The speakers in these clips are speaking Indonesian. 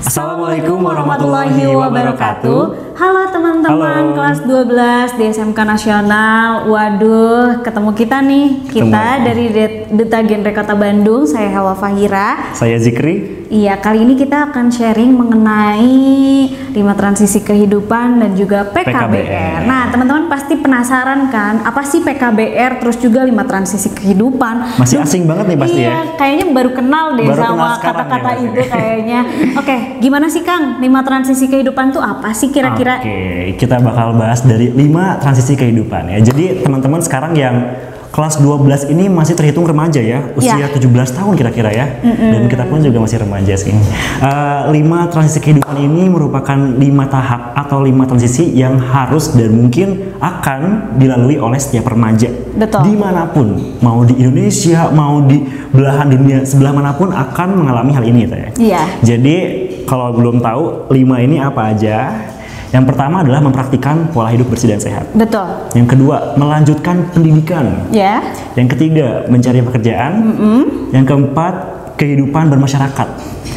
Assalamualaikum warahmatullahi wabarakatuh. Halo teman-teman kelas 12 di SMK Nasional. Waduh, ketemu kita nih. Kita dari Duta Genre Kota Bandung. Saya Hawa Fahira. Saya Zikri. Iya, kali ini kita akan sharing mengenai 5 transisi kehidupan dan juga PKBR. Nah, teman-teman pasti penasaran kan, apa sih PKBR, terus juga 5 transisi kehidupan. Masih asing banget nih pasti ya? Iya, kayaknya baru kenal deh sama kata-kata itu kayaknya. Oke, gimana sih Kang, 5 transisi kehidupan tuh apa sih kira-kira? Oke, kita bakal bahas dari 5 transisi kehidupan ya. Jadi teman-teman sekarang yang kelas 12 ini masih terhitung remaja ya, usia 17 tahun kira-kira ya. Dan kita pun juga masih remaja sih. 5 transisi kehidupan ini merupakan 5 tahap atau 5 transisi yang harus dan mungkin akan dilalui oleh setiap remaja. Betul. Dimanapun, mau di Indonesia, mau di belahan dunia sebelah manapun akan mengalami hal ini ya. Iya. Jadi kalau belum tahu 5 ini apa aja? Yang pertama adalah mempraktikkan pola hidup bersih dan sehat. Betul. Yang kedua, melanjutkan pendidikan. Ya. Yang ketiga, mencari pekerjaan. Yang keempat, kehidupan bermasyarakat.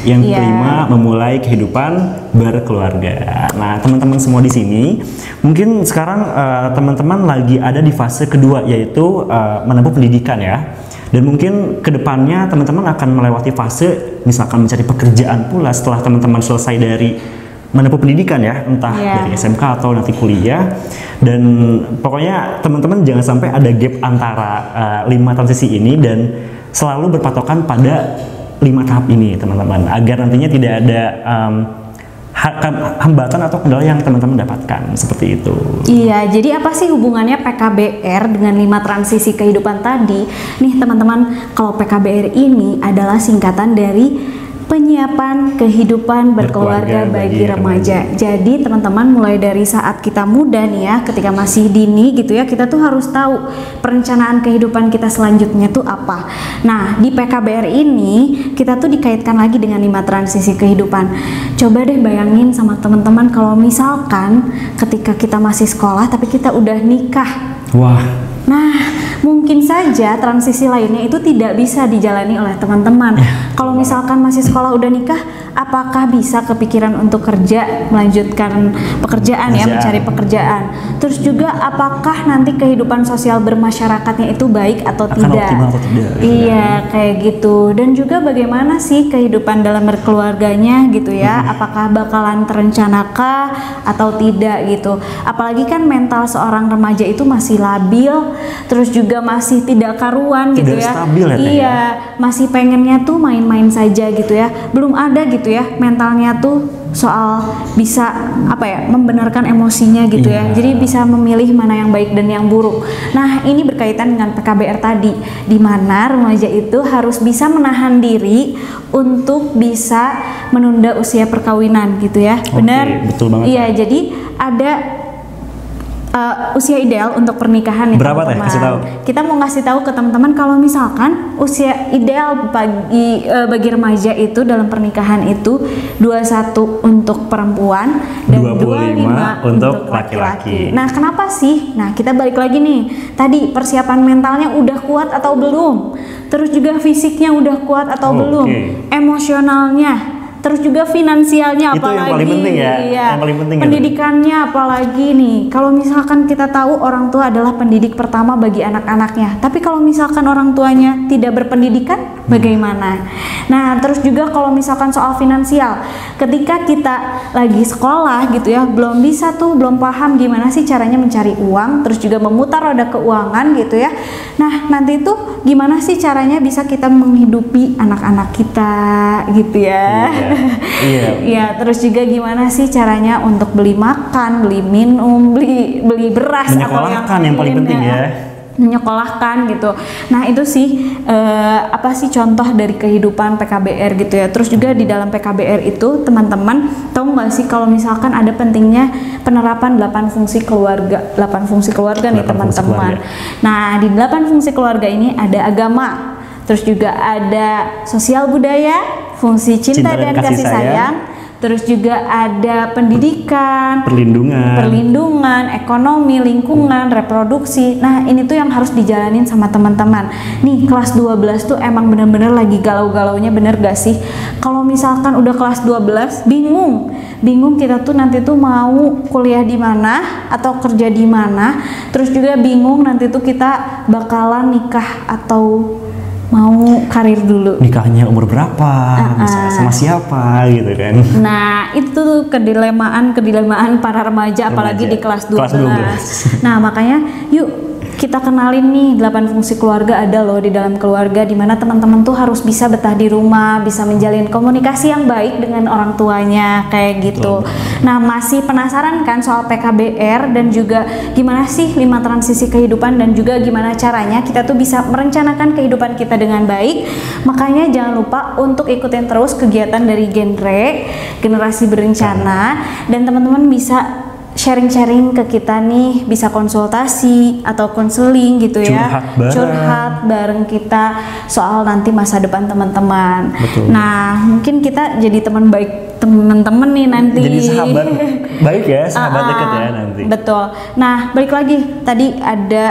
Yang kelima, memulai kehidupan berkeluarga. Nah, teman-teman semua di sini, mungkin sekarang teman-teman lagi ada di fase kedua, yaitu menempuh pendidikan ya. Dan mungkin kedepannya teman-teman akan melewati fase misalkan mencari pekerjaan pula setelah teman-teman selesai dari menempuh pendidikan ya, entah dari SMK atau nanti kuliah. Dan pokoknya teman-teman jangan sampai ada gap antara 5 transisi ini dan selalu berpatokan pada 5 tahap ini teman-teman, agar nantinya tidak ada hambatan atau kendala yang teman-teman dapatkan seperti itu. Iya, jadi apa sih hubungannya PKBR dengan 5 transisi kehidupan tadi? Nih teman-teman, kalau PKBR ini adalah singkatan dari penyiapan kehidupan berkeluarga bagi remaja. Jadi teman-teman mulai dari saat kita muda nih ya, ketika masih dini gitu ya, kita tuh harus tahu perencanaan kehidupan kita selanjutnya tuh apa. Nah, di PKBR ini kita tuh dikaitkan lagi dengan 5 transisi kehidupan. Coba deh bayangin sama teman-teman kalau misalkan ketika kita masih sekolah tapi kita udah nikah. Wah. Nah, mungkin saja transisi lainnya itu tidak bisa dijalani oleh teman-teman. Kalau misalkan masih sekolah udah nikah, apakah bisa kepikiran untuk kerja, melanjutkan pekerjaan ya, mencari pekerjaan. Terus juga apakah nanti kehidupan sosial bermasyarakatnya itu baik atau tidak? Atau tidak. Iya, kayak gitu. Dan juga bagaimana sih kehidupan dalam berkeluarganya gitu ya? Apakah bakalan terencanakah atau tidak gitu? Apalagi kan mental seorang remaja itu masih labil, terus juga masih tidak karuan gitu ya. Stabil ya. Iya, masih pengennya tuh main-main saja gitu ya. Belum ada gitu ya mentalnya tuh soal bisa apa ya, membenarkan emosinya gitu ya. Jadi bisa memilih mana yang baik dan yang buruk. Nah, ini berkaitan dengan PKBR tadi, di mana remaja itu harus bisa menahan diri untuk bisa menunda usia perkawinan gitu ya. Benar? Betul banget. Iya, jadi ada usia ideal untuk pernikahan nih. Berapa teh? Kasih tahu. Kita mau ngasih tahu ke teman-teman kalau misalkan usia ideal bagi remaja itu dalam pernikahan itu 21 untuk perempuan dan 25 untuk laki-laki. Nah, kenapa sih? Nah, kita balik lagi nih. Tadi persiapan mentalnya udah kuat atau belum? Terus juga fisiknya udah kuat atau belum? Emosionalnya, terus juga finansialnya apalagi. Itu yang paling penting ya. Iya. Yang paling penting pendidikannya apalagi nih. Kalau misalkan kita tahu orang tua adalah pendidik pertama bagi anak-anaknya, tapi kalau misalkan orang tuanya tidak berpendidikan, bagaimana? Nah, terus juga kalau misalkan soal finansial, ketika kita lagi sekolah gitu ya, belum paham gimana sih caranya mencari uang, terus juga memutar roda keuangan gitu ya. Nah, nanti itu gimana sih caranya bisa kita menghidupi anak-anak kita gitu ya. Iya, terus juga gimana sih caranya untuk beli makan, beli minum, beli beras atau yang paling penting ya. Menyekolahkan gitu. Nah, itu sih apa sih contoh dari kehidupan PKBR gitu ya. Terus juga di dalam PKBR itu teman-teman tahu nggak sih kalau misalkan ada pentingnya penerapan 8 fungsi keluarga. 8 fungsi keluarga nih teman-teman. Nah, di 8 fungsi keluarga ini ada agama, terus juga ada sosial budaya, fungsi cinta dan kasih sayang, terus juga ada pendidikan, perlindungan, ekonomi, lingkungan, reproduksi. Nah, ini tuh yang harus dijalanin sama teman-teman. Nih, kelas 12 tuh emang bener-bener lagi galau-galaunya, bener gak sih? Kalau misalkan udah kelas 12, bingung kita tuh nanti tuh mau kuliah di mana atau kerja di mana, terus juga bingung nanti tuh kita bakalan nikah atau mau karir dulu. Nikahnya umur berapa, sama siapa gitu kan. Nah, itu tuh kedilemaan para remaja, apalagi di kelas 12. Nah, makanya yuk kita kenalin nih 8 fungsi keluarga ada loh di dalam keluarga, dimana teman-teman tuh harus bisa betah di rumah, bisa menjalin komunikasi yang baik dengan orang tuanya kayak gitu. Nah, masih penasaran kan soal PKBR dan juga gimana sih 5 transisi kehidupan dan juga gimana caranya kita tuh bisa merencanakan kehidupan kita dengan baik? Makanya jangan lupa untuk ikutin terus kegiatan dari Generasi Berencana, dan teman-teman bisa sharing-sharing ke kita nih, bisa konsultasi atau konseling gitu ya, curhat bareng kita soal nanti masa depan teman-teman. Nah, mungkin kita jadi teman baik teman-teman nih nanti. Jadi sahabat baik ya, sahabat dekat ya nanti. Betul. Nah, balik lagi tadi ada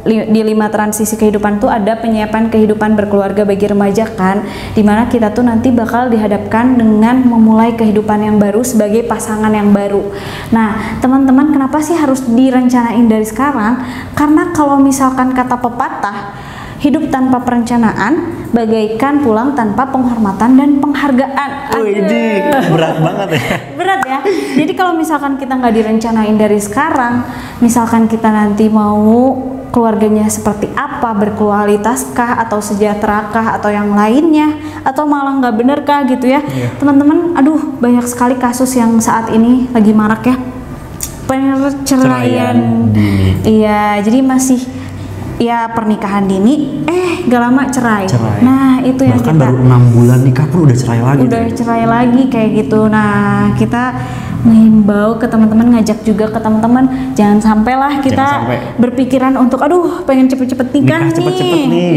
di 5 transisi kehidupan tuh ada penyiapan kehidupan berkeluarga bagi remaja kan, dimana kita tuh nanti bakal dihadapkan dengan memulai kehidupan yang baru sebagai pasangan yang baru. Nah, teman-teman, kenapa sih harus direncanain dari sekarang? Karena kalau misalkan kata pepatah, hidup tanpa perencanaan bagaikan pulang tanpa penghormatan dan penghargaan. Ini berat banget ya. Berat ya. Jadi kalau misalkan kita nggak direncanain dari sekarang, misalkan kita nanti mau keluarganya seperti apa, berkualitaskah atau sejahterakah atau yang lainnya, atau malah nggak bener kah gitu ya. Teman-teman, aduh banyak sekali kasus yang saat ini lagi marak ya, perceraian dini. Iya, jadi masih ya pernikahan dini, gak lama cerai. Nah, itu yang bahkan baru 6 bulan nikah pun udah cerai lagi. Cerai lagi kayak gitu. Nah, kita menghimbau ke teman-teman, ngajak juga ke teman-teman, jangan sampailah kita berpikiran untuk aduh pengen cepet-cepet nikah nih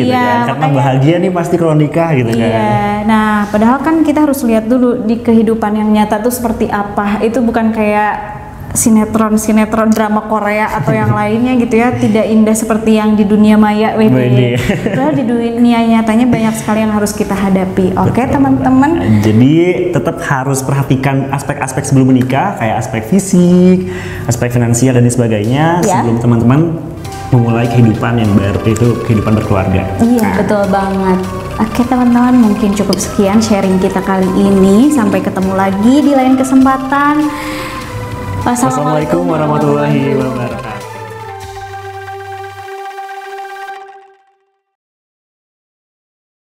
gitu kan. Karena bahagia nih pasti kalau nikah gitu kan. Nah, padahal kan kita harus lihat dulu di kehidupan yang nyata tuh seperti apa. Itu bukan kayak sinetron drama Korea atau yang lainnya gitu ya, tidak indah seperti yang di dunia maya. Padahal di dunia nyatanya banyak sekali yang harus kita hadapi. Oke, teman-teman. Jadi tetap harus perhatikan aspek-aspek sebelum menikah, kayak aspek fisik, aspek finansial dan sebagainya sebelum teman-teman memulai kehidupan yang baru, itu kehidupan berkeluarga. Iya, betul banget. Oke teman-teman, mungkin cukup sekian sharing kita kali ini. Sampai ketemu lagi di lain kesempatan. Wassalamualaikum warahmatullahi wabarakatuh.